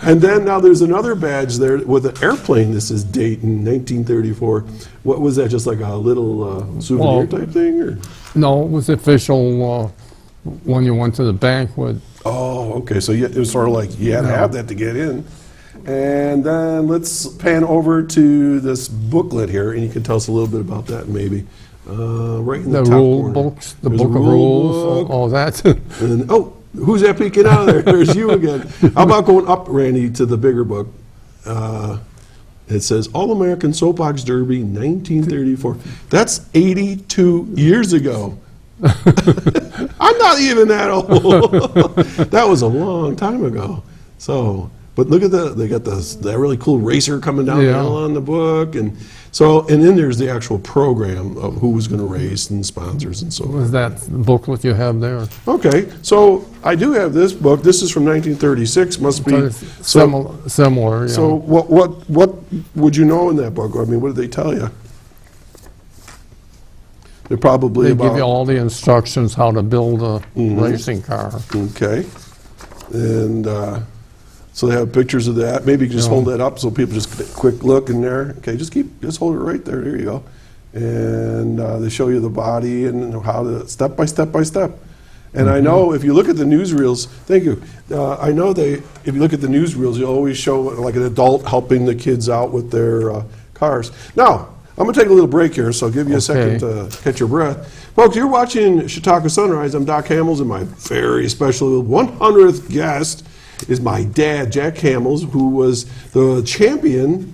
And then now there's another badge there with an airplane. This is Dayton, 1934. What was that? Just like a little souvenir type thing, or? No, it was official when you went to the banquet. Oh, okay. So it was sort of like you had to have that to get in. And then let's pan over to this booklet here, and you can tell us a little bit about that, maybe. Right in the top rule corner. books, the There's a book of rule rules, book. all that. And, oh, who's that peeking out of there? There's you again. How about going up, Randy, to the bigger book? It says All-American Soapbox Derby, 1934. That's 82 years ago. I'm not even that old. That was a long time ago. So, but look at they got that really cool racer coming down the hill on the book, and so, and then there's the actual program of who was going to race and sponsors and so on. Was that booklet you have there? Okay, so I do have this book. This is from 1936. Must be Similar, yeah. So what would you know in that book? I mean, what did they tell you? They're probably They about. give you all the instructions how to build a racing car. Okay, and so they have pictures of that. Maybe you can just hold that up so people just get a quick look in there. Okay, just hold it right there. There you go. And they show you the body and how to step by step by step. And I know if you look at the newsreels, thank you. I know if you look at the newsreels, you always show like an adult helping the kids out with their cars. Now, I'm going to take a little break here, so I'll give you a second to catch your breath. Folks, you're watching Chautauqua Sunrise. I'm Doc Hamels, and my very special 100th guest is my dad, Jack Hamels, who was the champion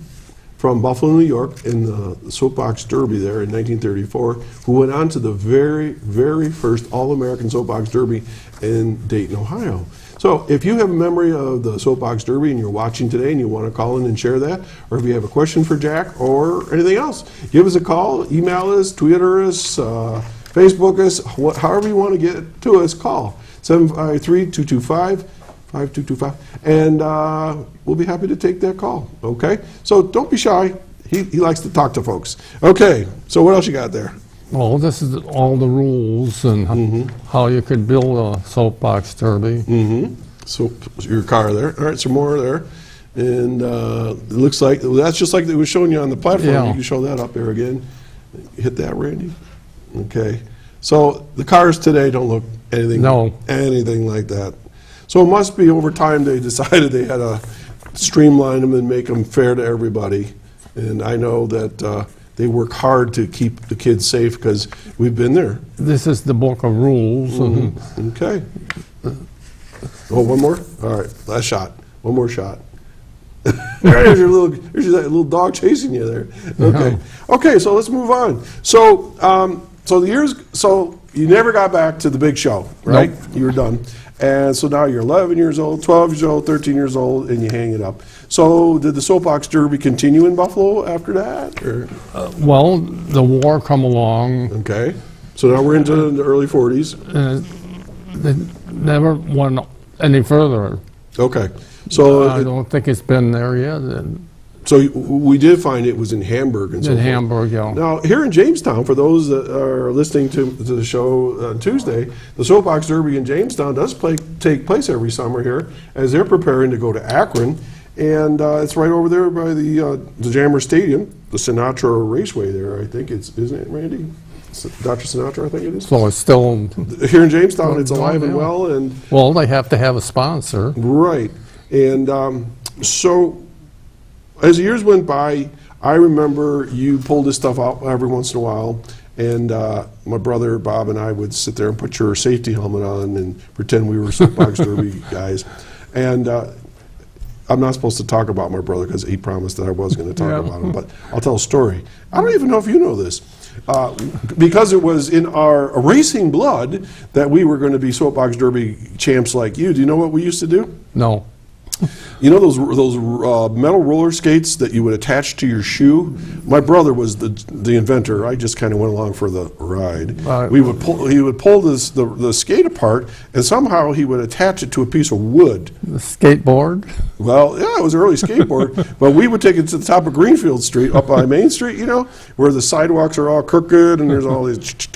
from Buffalo, New York, in the Soapbox Derby there in 1934, who went on to the very, very first All-American Soapbox Derby in Dayton, Ohio. So if you have a memory of the Soapbox Derby and you're watching today and you want to call in and share that, or if you have a question for Jack or anything else, give us a call, email us, Twitter us, Facebook us, however you want to get to us, call 753-225-5225, and we'll be happy to take that call, okay? So don't be shy. He likes to talk to folks. Okay, so what else you got there? Well, this is all the rules and how you could build a soapbox derby. So your car there. All right, some more there. And it looks like, that's just like it was showing you on the platform. Yeah. You can show that up there again. Hit that, Randy. Okay. So the cars today don't look anything like that. So it must be over time they decided they had to streamline them and make them fair to everybody. And I know that they work hard to keep the kids safe because we've been there. This is the book of rules. And Okay. Oh, one more? All right, last shot. One more shot. There's that little dog chasing you there. Okay. Okay, so let's move on. So, so you never got back to the big show, right? Nope. You were done. And so now you're 11 years old, 12 years old, 13 years old, and you hang it up. So did the Soapbox Derby continue in Buffalo after that? Or? Well, the war come along. Okay. So now we're into the early 40s. They never went any further. Okay. So I don't think it's been there yet. so we did find it was in Hamburg and so In forth. Hamburg, yeah. Now, here in Jamestown, for those that are listening to the show on Tuesday, the Soapbox Derby in Jamestown does take place every summer here as they're preparing to go to Akron. And it's right over there by the Jammer Stadium, the Sinatra Raceway there, I think it's, isn't it, Randy? Dr. Sinatra, I think it is. So it's still, Here in Jamestown, it's alive and well. And well, they have to have a sponsor. right. And so as the years went by, I remember you pulled this stuff out every once in a while, and my brother Bob and I would sit there and put your safety helmet on and pretend we were Soapbox Derby guys. And I'm not supposed to talk about my brother because he promised that I was going to talk about him, but I'll tell a story. I don't even know if you know this. Because it was in our racing blood that we were going to be Soapbox Derby champs like you. Do you know what we used to do? No. You know those metal roller skates that you would attach to your shoe? My brother was the inventor. I just kind of went along for the ride. He would pull the skate apart, and somehow he would attach it to a piece of wood. The skateboard? Well, yeah, it was an early skateboard, but we would take it to the top of Greenfield Street, up by Main Street, you know, where the sidewalks are all crooked and there's all these.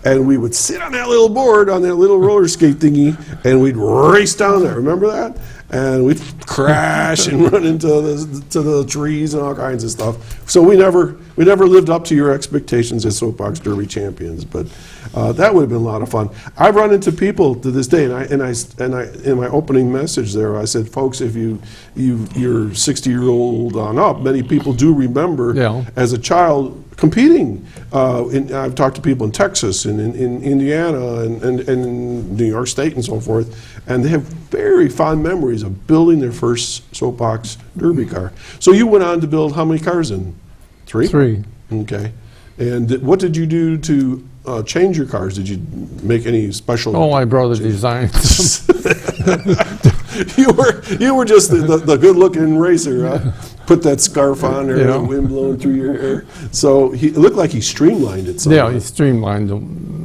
And we would sit on that little board, on that little roller skate thingy, and we'd race down there. Remember that? And we'd crash and run into the trees and all kinds of stuff. So we never lived up to your expectations as Soapbox Derby champions, but that would have been a lot of fun. I've run into people to this day, and I in my opening message there, I said, folks, if you're 60-year-old on up, many people do remember as a child competing. I've talked to people in Texas and in Indiana and in New York State and so forth, and they have very fond memories of building their first Soapbox Derby car. So you went on to build how many cars in? 3? 3. Okay. And what did you do to change your cars? Did you make any special? Oh, my brother designed them. You were just the good-looking racer, huh? Put that scarf on or the wind blowing through your hair. So it looked like he streamlined it. Yeah, he streamlined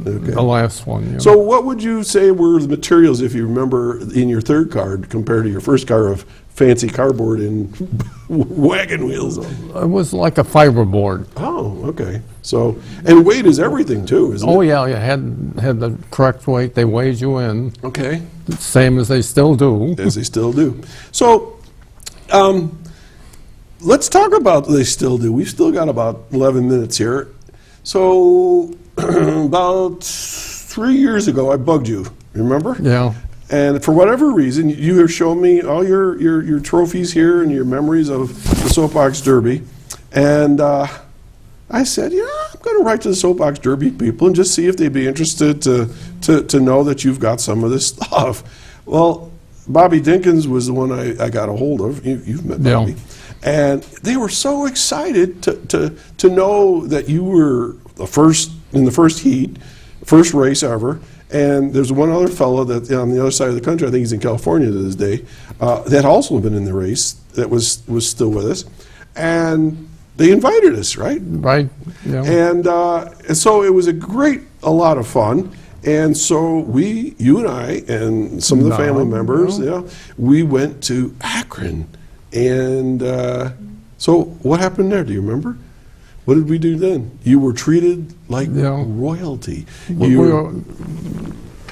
the last one. You know. So what would you say were the materials, if you remember, in your third car compared to your first car of fancy cardboard and wagon wheels? It was like a fiberboard. Oh, okay. So, and weight is everything too, isn't it? Oh yeah, you had the correct weight. They weighed you in. Okay. Same as they still do. As they still do. So, let's talk about they still do. We've still got about 11 minutes here. So, about 3 years ago, I bugged you. Remember? Yeah. And for whatever reason, you have shown me all your trophies here and your memories of the Soapbox Derby. And I said, yeah, I'm going to write to the Soapbox Derby people and just see if they'd be interested to know that you've got some of this stuff. Well, Bobby Dinkins was the one I got a hold of. You've met Bobby. And they were so excited to know that you were in the first heat, first race ever. And there's one other fellow that on the other side of the country, I think he's in California to this day, that had also been in the race that was still with us. And they invited us, right? Right. Yeah. And so it was a lot of fun. And so you and I, and some of the family members, we went to Akron. And so what happened there? Do you remember? What did we do then? You were treated like royalty. We were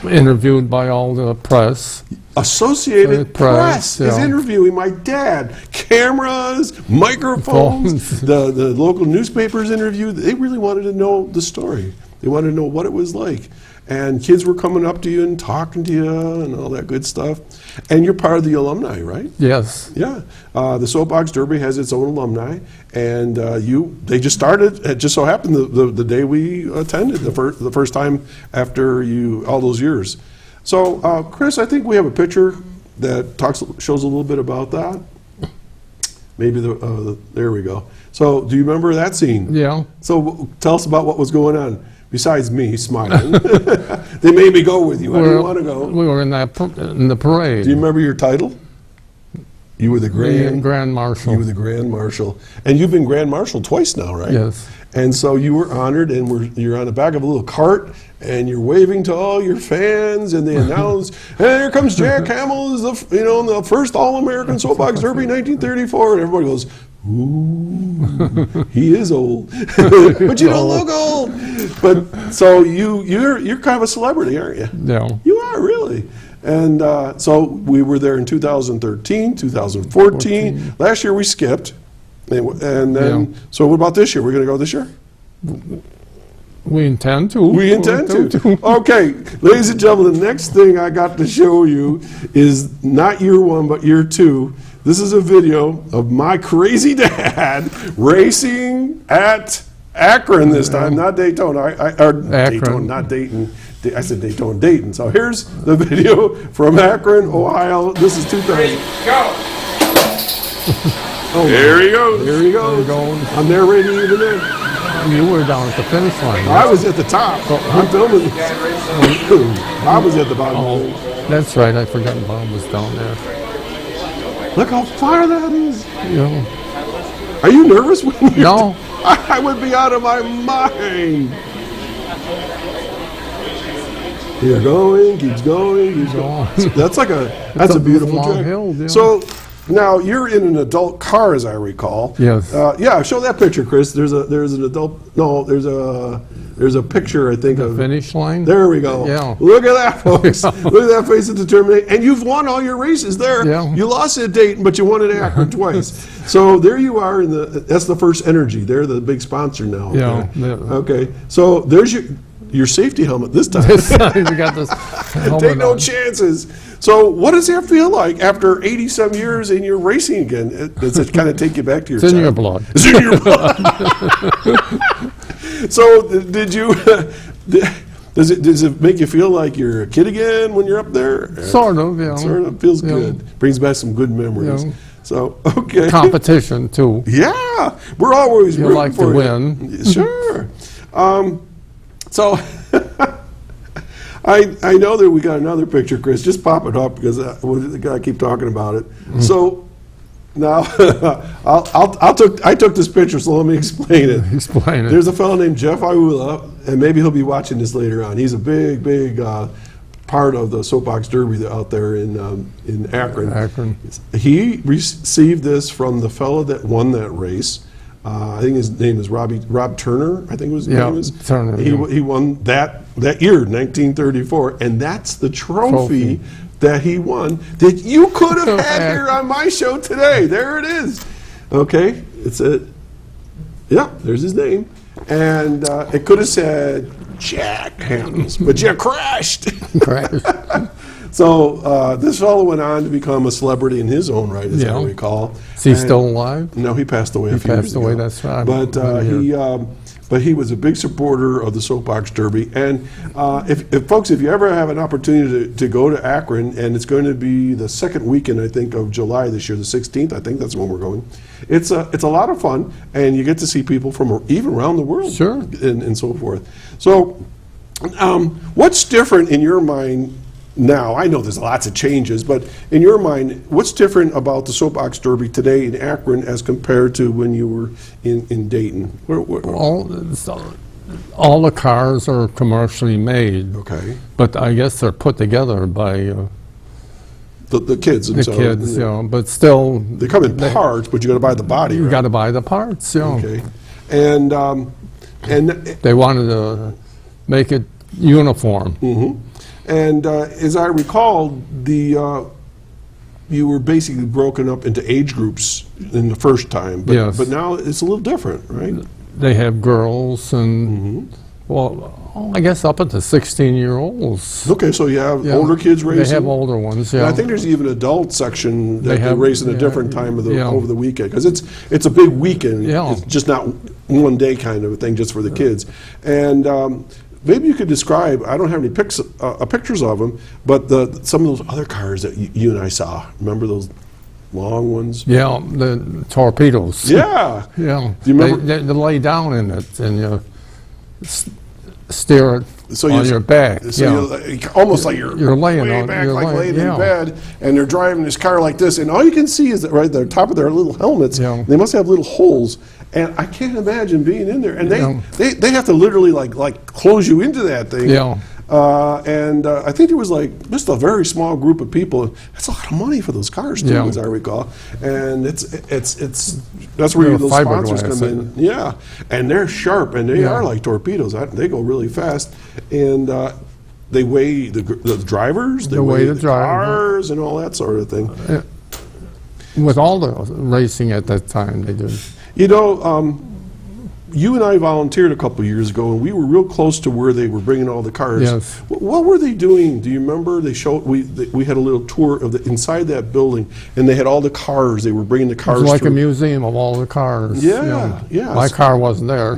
interviewed by all the press. Associated Press is interviewing my dad. Cameras, microphones, the local newspapers interviewed. They really wanted to know the story. They wanted to know what it was like. And kids were coming up to you and talking to you and all that good stuff. And you're part of the alumni, right? Yes. Yeah. The Soapbox Derby has its own alumni. And they just started, it just so happened the day we attended, the first time after all those years. So, Chris, I think we have a picture that shows a little bit about that. Maybe there we go. So do you remember that scene? Yeah. So tell us about what was going on. Besides me smiling, they made me go with you. I didn't want to go. We were in the parade. Do you remember your title? You were the Grand Marshal. You were the Grand Marshal, and you've been Grand Marshal twice now, right? Yes. And so you were honored, and you're on the back of a little cart, and you're waving to all your fans, and they announce, "Hey, here comes Jack Hamels, the first All-American Soapbox Derby, 1934." And everybody goes, "Ooh, he is old," but you don't look old. But so you're kind of a celebrity, aren't you? Yeah. You are really. And so we were there in 2013, 2014. Last year we skipped. And then, so what about this year? We're going to go this year? We intend to. We intend to. Okay, ladies and gentlemen, the next thing I got to show you is not year one, but year two. This is a video of my crazy dad racing at Akron this time, not Daytona. Daytona, not Dayton. I said Daytona, Dayton. So here's the video from Akron, Ohio. This is 2000. Go! Oh, there he goes. There he goes. I'm narrating even then. You were down at the finish line. I was at the top. I'm filming. I was at the bottom. Oh, that's right. I forgot Bob was down there. Look how far that is. Yeah. Are you nervous? No. I would be out of my mind. Keeps going, keeps going. That's a beautiful long track. hill, yeah. So now you're in an adult car, as I recall. Yes. Yeah. Show that picture, Chris. There's an adult. No, there's a picture. I think The of finish line? There we go. Yeah. Look at that, folks. Look at that face of determination. And you've won all your races there. Yeah. You lost at Dayton, but you won at Akron twice. So there you are. That's the First Energy. They're the big sponsor now. Yeah. Okay. So there's your safety helmet this time. This time you got this helmet Take no on. chances. So what does that feel like after 80-some years and you're racing again? Does it kind of take you back to your It's in childhood? your blood. It's in your blood. So did you? Does it make you feel like you're a kid again when you're up there? Sort of, yeah. Sort of feels Yeah. good. Brings back some good memories. Yeah. So okay. Competition, too. Yeah, we're always You rooting like for to you. win. Sure. So I know that we got another picture, Chris. Just pop it up because we got to keep talking about it. So now I took this picture, so let me explain it. Explain it. There's a fellow named Jeff Iula, and maybe he'll be watching this later on. He's a big part of the Soapbox Derby out there in Akron. Akron. He received this from the fellow that won that race. I think his name is Rob Turner. I think his name is Turner. He won that year, 1934, and that's the trophy that he won that you could have had here on my show today. There it is. Okay, there's his name, and it could have said Jack Hamels, but you crashed. Crashed. So this fellow went on to become a celebrity in his own right, as I recall. Is he still alive? No, he passed away a few years ago. He passed away, that's right. But he was a big supporter of the Soapbox Derby. And if folks, if you ever have an opportunity to go to Akron, and it's going to be the second weekend, I think, of July this year, the 16th, I think that's when we're going. It's a lot of fun, and you get to see people from even around the world. Sure. And so forth. So what's different in your mind now? I know there's lots of changes, but in your mind, what's different about the Soapbox Derby today in Akron as compared to when you were in Dayton? All the cars are commercially made. Okay. But I guess they're put together by the kids the themselves. kids, but still They come in parts, but you got to buy the body. you right? got to buy the parts. Okay. And They wanted to make it uniform. And as I recall, you were basically broken up into age groups in the first time, but, Yes. but now it's a little different, right? They have girls and, I guess up to 16-year-olds. Okay, so you have older kids racing? They have older ones, And I think there's even an adult section that they race at a different time of over the weekend, because it's a big weekend. Yeah. It's just not one day kind of a thing just for the kids. And maybe you could describe, I don't have any pictures of them, but some of those other cars that you and I saw. Remember those long ones? Yeah, the torpedoes. Yeah. Yeah. Do you remember? They lay down in it and you steer it So on your back. So yeah. you're almost like you're laying way on, back, you're like laying yeah. in bed, and they're driving this car like this, and all you can see is that right at the top of their little helmets, Yeah. they must have little holes, and I can't imagine being in there, and Yeah. they have to literally like close you into that thing. Yeah. And I think there was like just a very small group of people. That's a lot of money for those cars too, Yeah. as I recall. And it's that's where They're those sponsors come fiberglass, in. Yeah, and they're sharp, and they Yeah. are like torpedoes. They go really fast, and they weigh the drivers, they weigh the cars, and all that sort of thing. With all the racing at that time, they did. You know, you and I volunteered a couple years ago, and we were real close to where they were bringing all the cars. Yes. What were they doing? Do you remember? They showed we had a little tour of inside that building, and they had all the cars. They were bringing the It cars. was like through. a museum of all the cars. Yeah, yeah. My car wasn't there.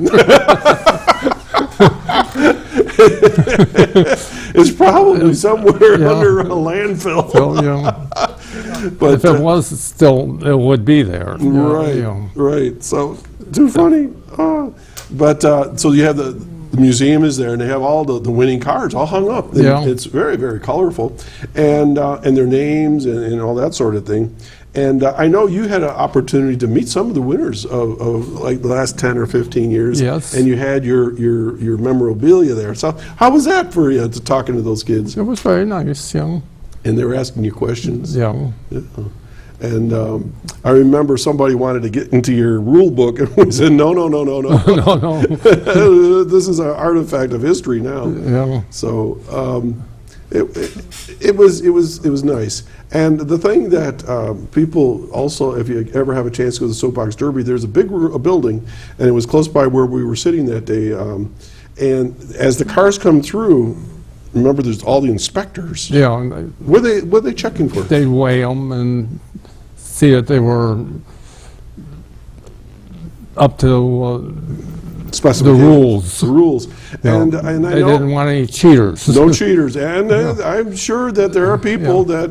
It's probably somewhere Yeah. under a landfill. So, yeah. But If it was still, it would be there. right, Yeah. right. So too funny. So you have the museum is there, and they have all the winning cards all hung up. And Yeah. it's very, very colorful, and their names and all that sort of thing. And I know you had an opportunity to meet some of the winners of like the last 10 or 15 years. Yes. And you had your memorabilia there. So how was that for you, to talking to those kids? It was very nice, yeah. And they were asking you questions? Yeah. Yeah. And I remember somebody wanted to get into your rule book, and we said, no. No, no. This is an artifact of history now. Yeah. So it was nice. And the thing that people also, if you ever have a chance to go to the Soapbox Derby, there's a building, and it was close by where we were sitting that day. And as the cars come through, remember there's all the inspectors. Yeah. And What are they checking for? they'd weigh them and see that they were up to the Specifications. rules. The rules. Yeah. And I They know didn't want any cheaters. no cheaters. And I'm sure that there are people that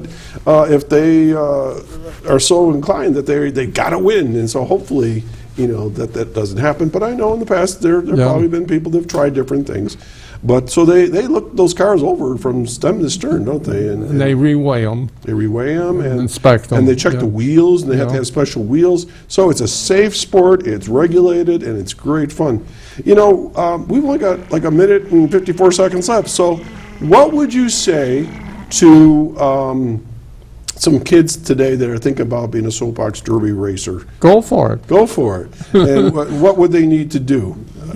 if they are so inclined that they got to win. And so hopefully, that doesn't happen. But I know in the past there have probably been people that have tried different things. But so they look those cars over from stem to stern, don't they? And they reweigh them. They reweigh them and inspect them. and they check Yeah. the wheels, and they have to Yeah. have special wheels. So it's a safe sport. It's regulated, and it's great fun. We've only got like a minute and 54 seconds left. So, what would you say to some kids today that are thinking about being a Soapbox Derby racer? Go for it. Go for it. And what would they need to do?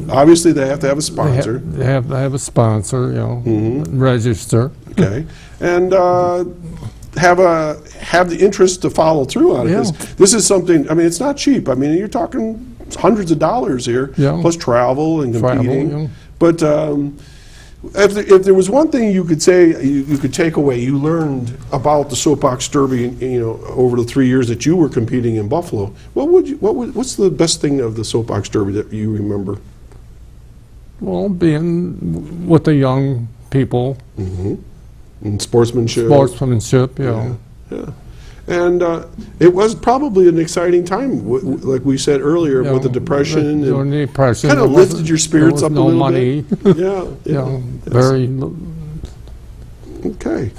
Obviously, they have to have a sponsor. They have to have a sponsor, register. Okay, and have the interest to follow through on it. 'Cause this is something. I mean, it's not cheap. I mean, you're talking hundreds of dollars here, Yeah. plus travel and competing. yeah. But if there was one thing you could say you could take away, you learned about the Soapbox Derby, over the 3 years that you were competing in Buffalo. What's the best thing of the Soapbox Derby that you remember? Well, being with the young people, And sportsmanship. sportsmanship, Yeah. And it was probably an exciting time, like we said earlier, with the Depression. During the Depression. Kind of there wasn't- lifted your spirits there up was a little no money. bit. Yeah. Yeah, Yes. very. Okay.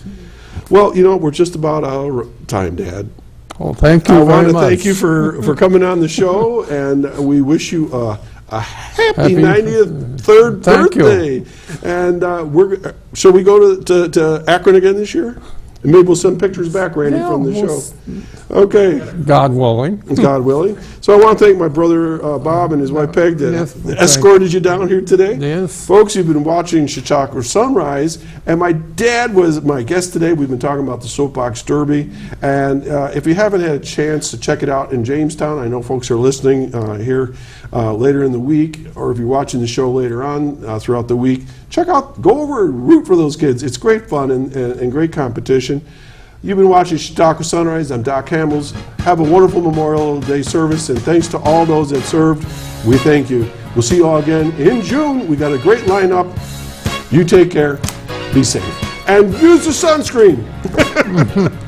Well, we're just about out of time, Dad. Well, thank you I very want to much. thank you for coming on the show, and we wish you a happy 90th third Thank you. birthday. And shall we go to Akron again this year? And maybe we'll send pictures back, Randy, Yeah, from the we'll show. Okay. God willing. God willing. So I want to thank my brother Bob and his wife Peg that Yes, escorted you down here today. Yes. Folks, you've been watching Chautauqua Sunrise, and my dad was my guest today. We've been talking about the Soapbox Derby, and if you haven't had a chance to check it out in Jamestown, I know folks are listening here later in the week, or if you're watching the show later on throughout the week, go over and root for those kids. It's great fun and great competition. You've been watching Chautauqua Sunrise. I'm Doc Hamels. Have a wonderful Memorial Day service, and thanks to all those that served. We thank you. We'll see you all again in June. We got a great lineup. You take care. Be safe. And use the sunscreen.